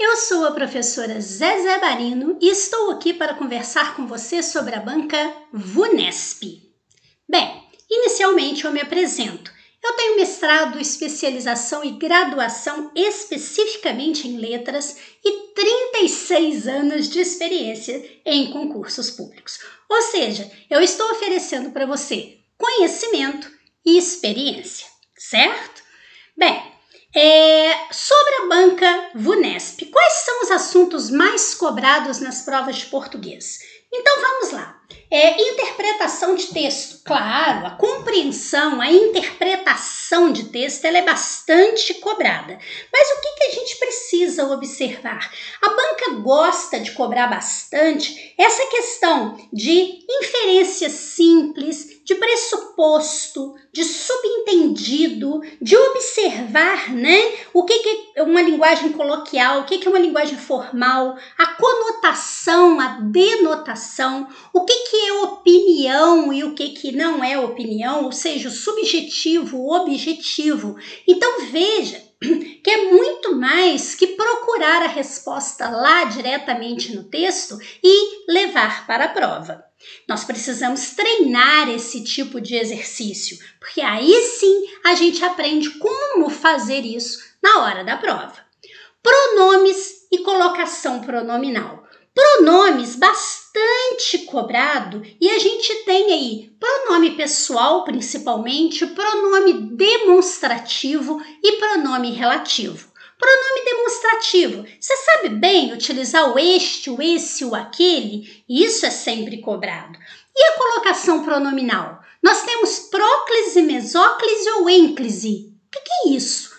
Eu sou a professora Zezé Barino e estou aqui para conversar com você sobre a banca VUNESP. Bem, inicialmente eu me apresento. Eu tenho mestrado, especialização e graduação especificamente em letras e 36 anos de experiência em concursos públicos. Ou seja, eu estou oferecendo para você conhecimento e experiência, certo? Bem, sobre a banca VUNESP, quais são os assuntos mais cobrados nas provas de português? Então vamos lá. Interpretação de texto, claro, a compreensão, a interpretação de texto, ela é bastante cobrada. Mas o que a gente precisa observar? A banca gosta de cobrar bastante essa questão de inferência simples, de pressuposto, de subentendido, de observar, né, o que é uma linguagem coloquial, o que é uma linguagem formal, a conotação, a denotação, o que é opinião e o que não é opinião, ou seja, o subjetivo, o objetivo. Então veja que é muito mais que procurar a resposta lá diretamente no texto e levar para a prova. Nós precisamos treinar esse tipo de exercício, porque aí sim a gente aprende como fazer isso na hora da prova. Pronomes e colocação pronominal. Pronomes bastante cobrado e a gente tem aí pronome pessoal principalmente, pronome demonstrativo e pronome relativo. Pronome demonstrativo, você sabe bem utilizar o este, o esse, o aquele? Isso é sempre cobrado. E a colocação pronominal? Nós temos próclise, mesóclise ou ênclise. O que é isso?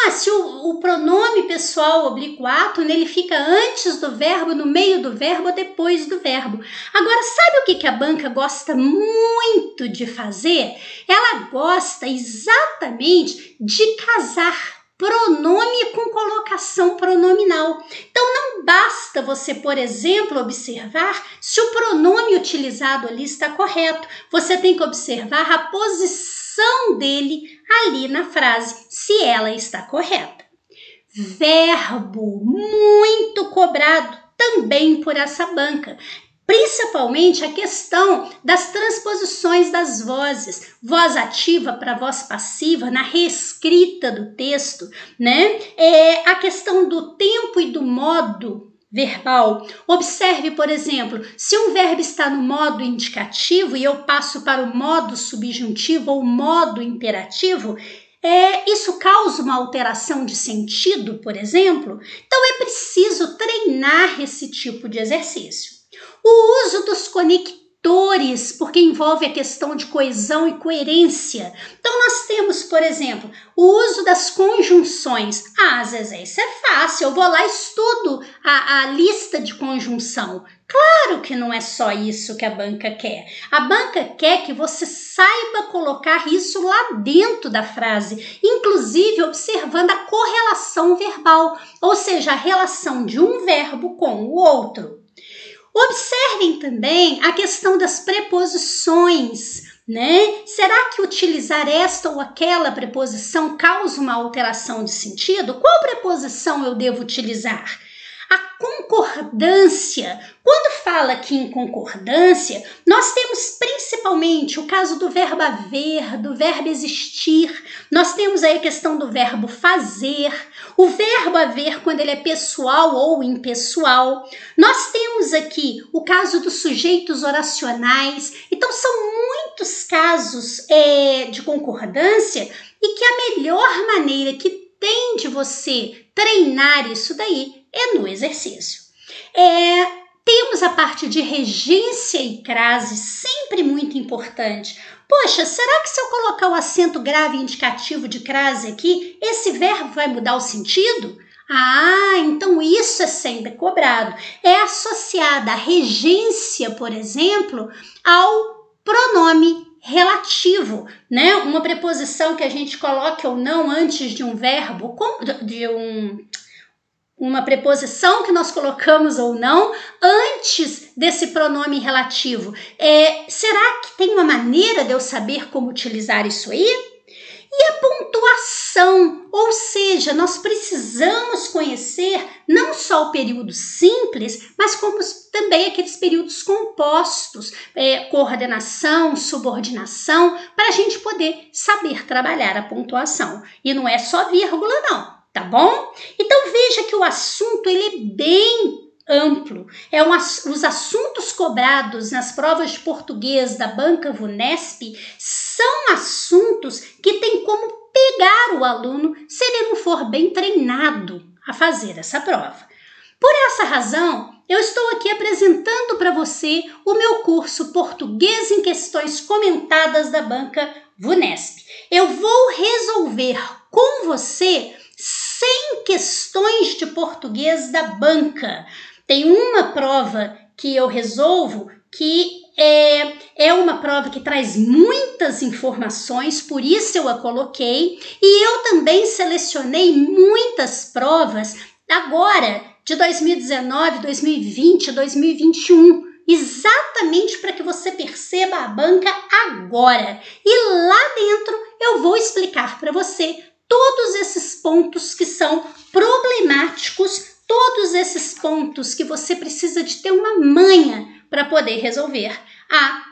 Se o pronome pessoal oblíquo ele fica antes do verbo, no meio do verbo ou depois do verbo. Agora, sabe o que a banca gosta muito de fazer? Ela gosta exatamente de casar pronome com colocação pronominal. Então, não basta você, por exemplo, observar se o pronome utilizado ali está correto. Você tem que observar a posição dele ali na frase, se ela está correta. Verbo, muito cobrado também por essa banca. Principalmente a questão das transposições das vozes, voz ativa para voz passiva na reescrita do texto, né? A questão do tempo e do modo verbal. Observe, por exemplo, se um verbo está no modo indicativo e eu passo para o modo subjuntivo ou modo imperativo, isso causa uma alteração de sentido, por exemplo? Então é preciso treinar esse tipo de exercício. O uso dos conectores, porque envolve a questão de coesão e coerência. Então, nós temos, por exemplo, o uso das conjunções. Zezé, isso é fácil, eu vou lá e estudo a lista de conjunção. Claro que não é só isso que a banca quer. A banca quer que você saiba colocar isso lá dentro da frase, inclusive observando a correlação verbal, ou seja, a relação de um verbo com o outro. Observem também a questão das preposições, né? Será que utilizar esta ou aquela preposição causa uma alteração de sentido? Qual preposição eu devo utilizar? A concordância. Quando fala aqui em concordância, nós temos principalmente o caso do verbo haver, do verbo existir. Nós temos aí a questão do verbo fazer, o verbo haver quando ele é pessoal ou impessoal. Nós temos aqui o caso dos sujeitos oracionais. Então, são muitos casos de concordância e que a melhor maneira que tem de você treinar isso daí é no exercício. Temos a parte de regência e crase, sempre muito importante. Poxa, será que se eu colocar o acento grave indicativo de crase aqui, esse verbo vai mudar o sentido? Então isso é sempre cobrado. É associada a regência, por exemplo, ao pronome relativo, né? Uma preposição que a gente coloque ou não antes de um verbo, uma preposição que nós colocamos ou não antes desse pronome relativo. Será que tem uma maneira de eu saber como utilizar isso aí? E a pontuação, ou seja, nós precisamos conhecer não só o período simples, mas como também aqueles períodos compostos, coordenação, subordinação, para a gente poder saber trabalhar a pontuação. E não é só vírgula não, tá bom? Então veja que o assunto ele é bem amplo. Os assuntos cobrados nas provas de português da banca VUNESP são assuntos que tem como pegar o aluno se ele não for bem treinado a fazer essa prova. Por essa razão, eu estou aqui apresentando para você o meu curso Português em Questões Comentadas da banca VUNESP. Eu vou resolver com você 100 questões de português da banca. Tem uma prova que eu resolvo que é uma prova que traz muitas informações, por isso eu a coloquei. E eu também selecionei muitas provas agora de 2019, 2020, 2021, exatamente para que você perceba a banca agora. E lá dentro eu vou explicar para você todos esses pontos que são problemáticos, todos esses pontos que você precisa de ter uma manha para poder resolver a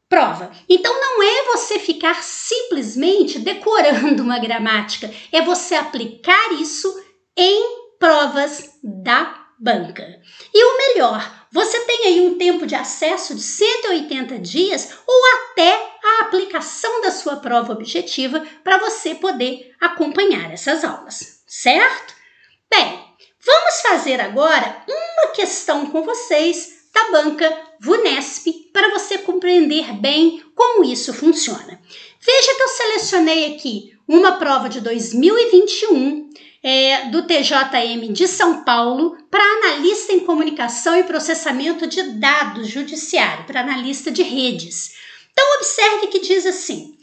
prova. Então não é você ficar simplesmente decorando uma gramática, é você aplicar isso em provas da banca. E o melhor, você tem aí um tempo de acesso de 180 dias ou até a aplicação da sua prova objetiva para você poder acompanhar essas aulas, certo? Bem, vamos fazer agora uma questão com vocês da banca VUNESP para você compreender bem como isso funciona. Veja que eu selecionei aqui uma prova de 2021 do TJM de São Paulo para analista em comunicação e processamento de dados judiciário, para analista de redes. Então, observe que diz assim: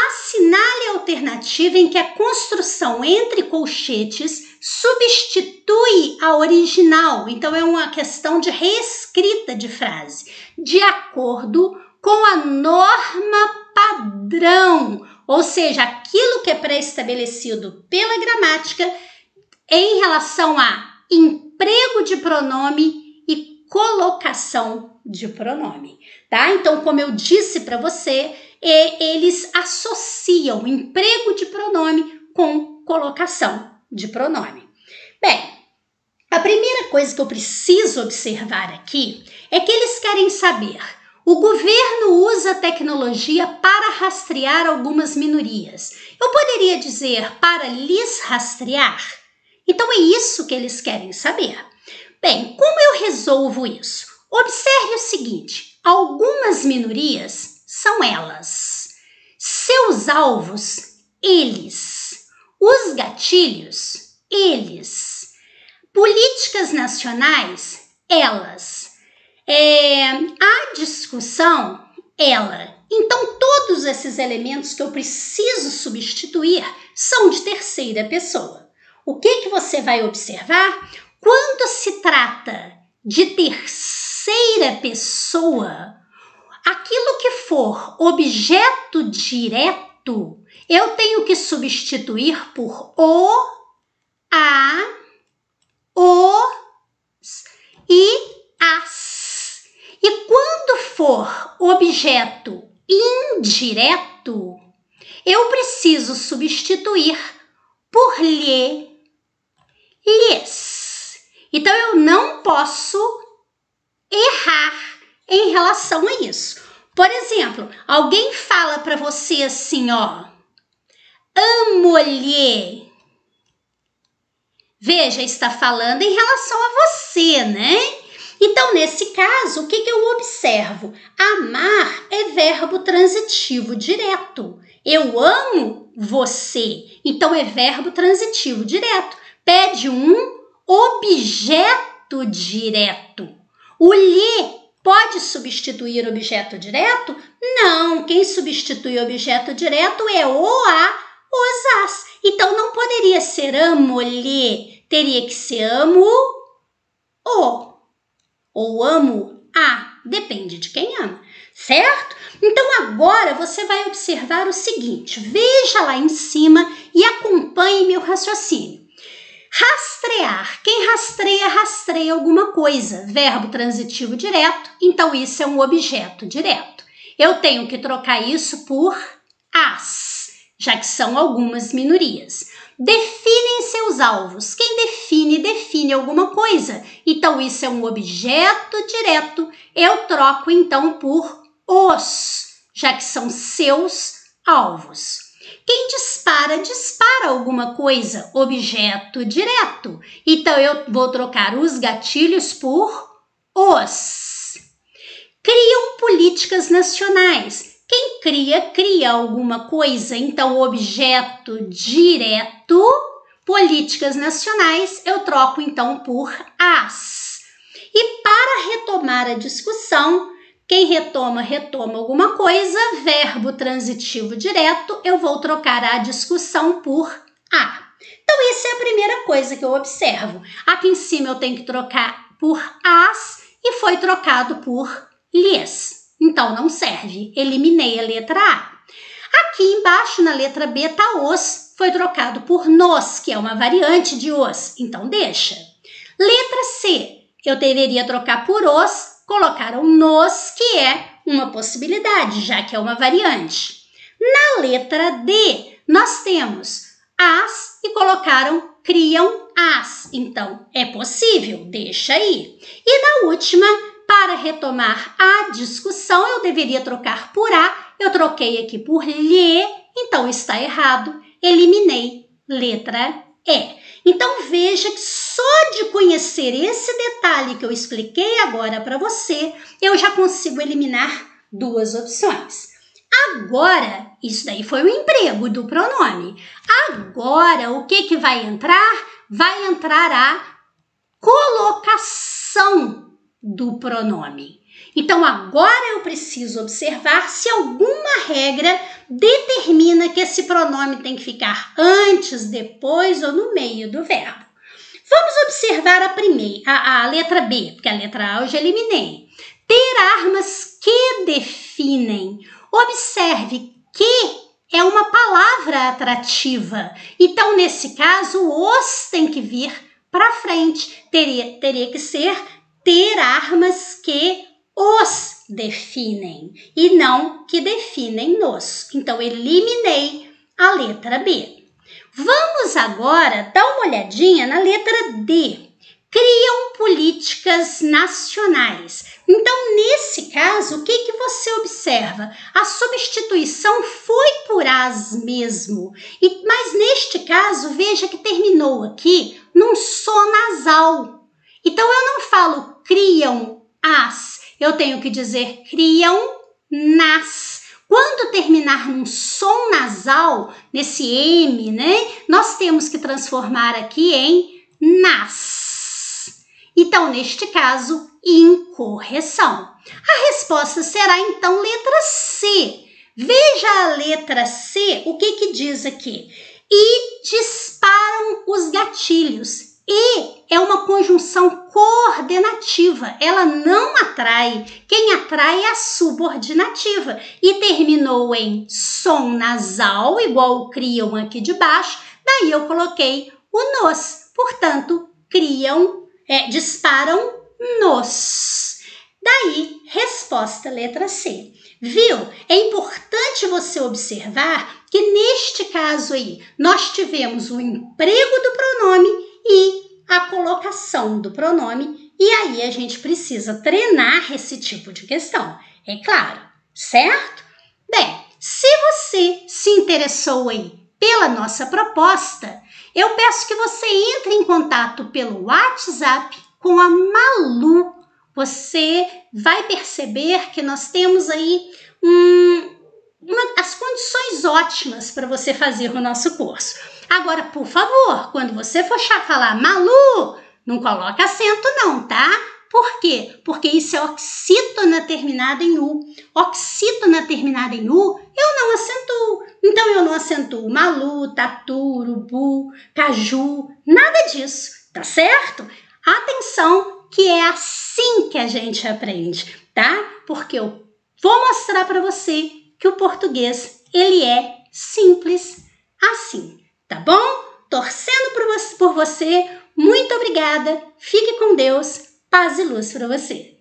assinale a alternativa em que a construção entre colchetes substitui a original. Então, é uma questão de reescrita de frase, de acordo com a norma padrão, ou seja, aquilo que é pré-estabelecido pela gramática em relação a emprego de pronome e colocação de pronome, tá? Então, como eu disse para você, eles associam emprego de pronome com colocação de pronome. Bem, a primeira coisa que eu preciso observar aqui é que eles querem saber: o governo usa a tecnologia para rastrear algumas minorias. Eu poderia dizer para lhes rastrear? Então é isso que eles querem saber. Bem, como eu resolvo isso? Observe o seguinte: algumas minorias são elas, seus alvos, eles, os gatilhos, eles, políticas nacionais, elas, a discussão, ela. Então todos esses elementos que eu preciso substituir são de terceira pessoa. O que você vai observar? Quando se trata de terceira pessoa, aquilo que for objeto direto, eu tenho que substituir por o, a, os e as. E quando for objeto indireto, eu preciso substituir por lhe, lhes. Então, eu não posso errar em relação a isso. Por exemplo, alguém fala para você assim, ó, amo-lhe. Veja, está falando em relação a você, né? Então, nesse caso, o que eu observo? Amar é verbo transitivo direto. Eu amo você. Então, é verbo transitivo direto. Pede um objeto direto. O lhe pode substituir objeto direto? Não. Quem substitui objeto direto é o, a, os, as. Então, não poderia ser amo-lhe. Teria que ser amo o. Ou amo a. Depende de quem ama. Certo? Então agora você vai observar o seguinte, veja lá em cima e acompanhe meu raciocínio. Rastrear, quem rastreia, rastreia alguma coisa, verbo transitivo direto, então isso é um objeto direto. Eu tenho que trocar isso por as, já que são algumas minorias. Definem seus alvos. Quem define, define alguma coisa. Então, isso é um objeto direto. Eu troco, então, por os, já que são seus alvos. Quem dispara, dispara alguma coisa. Objeto direto. Então, eu vou trocar os gatilhos por os. Criam políticas nacionais. Quem cria, cria alguma coisa, então objeto direto, políticas nacionais, eu troco então por as. E para retomar a discussão, quem retoma, retoma alguma coisa, verbo transitivo direto, eu vou trocar a discussão por a. Então essa é a primeira coisa que eu observo. Aqui em cima eu tenho que trocar por as e foi trocado por lhes. Então, não serve. Eliminei a letra A. Aqui embaixo, na letra B, está os. Foi trocado por nos, que é uma variante de os. Então, deixa. Letra C. Eu deveria trocar por os. Colocaram nos, que é uma possibilidade, já que é uma variante. Na letra D, nós temos as e colocaram criam as. Então, é possível. Deixa aí. E na última, para retomar a discussão, eu deveria trocar por a, eu troquei aqui por lhe, então está errado, eliminei letra E. Então veja que só de conhecer esse detalhe que eu expliquei agora para você, eu já consigo eliminar duas opções. Agora, isso daí foi o emprego do pronome. Agora, o que vai entrar? Vai entrar a colocação do pronome. Então, agora eu preciso observar se alguma regra determina que esse pronome tem que ficar antes, depois ou no meio do verbo. Vamos observar a letra B, porque a letra A eu já eliminei. Ter armas que definem. Observe que é uma palavra atrativa. Então, nesse caso, os tem que vir para frente. Teria que ser ter armas que os definem e não que definem nos. Então, eliminei a letra B. Vamos agora dar uma olhadinha na letra D. Criam políticas nacionais. Então, nesse caso, o que você observa? A substituição foi por as mesmo. Mas neste caso, veja que terminou aqui num som nasal. Então, eu não falo criam as, eu tenho que dizer criam nas. Quando terminar num som nasal, nesse M, né, nós temos que transformar aqui em nas. Então, neste caso, incorreção. A resposta será, então, letra C. Veja a letra C, o que diz aqui? E disparam os gatilhos. E é uma conjunção coordenativa, ela não atrai. Quem atrai é a subordinativa. E terminou em som nasal, igual o criam aqui de baixo, daí eu coloquei o nos. Portanto, disparam nos. Daí, resposta letra C. Viu? É importante você observar que neste caso aí, nós tivemos o emprego do pronome e a colocação do pronome, e aí a gente precisa treinar esse tipo de questão, é claro, certo? Bem, se você se interessou aí pela nossa proposta, eu peço que você entre em contato pelo WhatsApp com a Malu. Você vai perceber que nós temos aí as condições ótimas para você fazer o nosso curso. Agora, por favor, quando você for falar Malu, não coloca acento não, tá? Por quê? Porque isso é oxítona terminada em U. Oxítona terminada em U, eu não acentuo. Então, eu não acentuo Malu, Tatu, Urubu, Caju, nada disso, tá certo? Atenção, que é assim que a gente aprende, tá? Porque eu vou mostrar para você que o português, ele é simples assim, tá bom? Torcendo por você, muito obrigada, fique com Deus, paz e luz para você.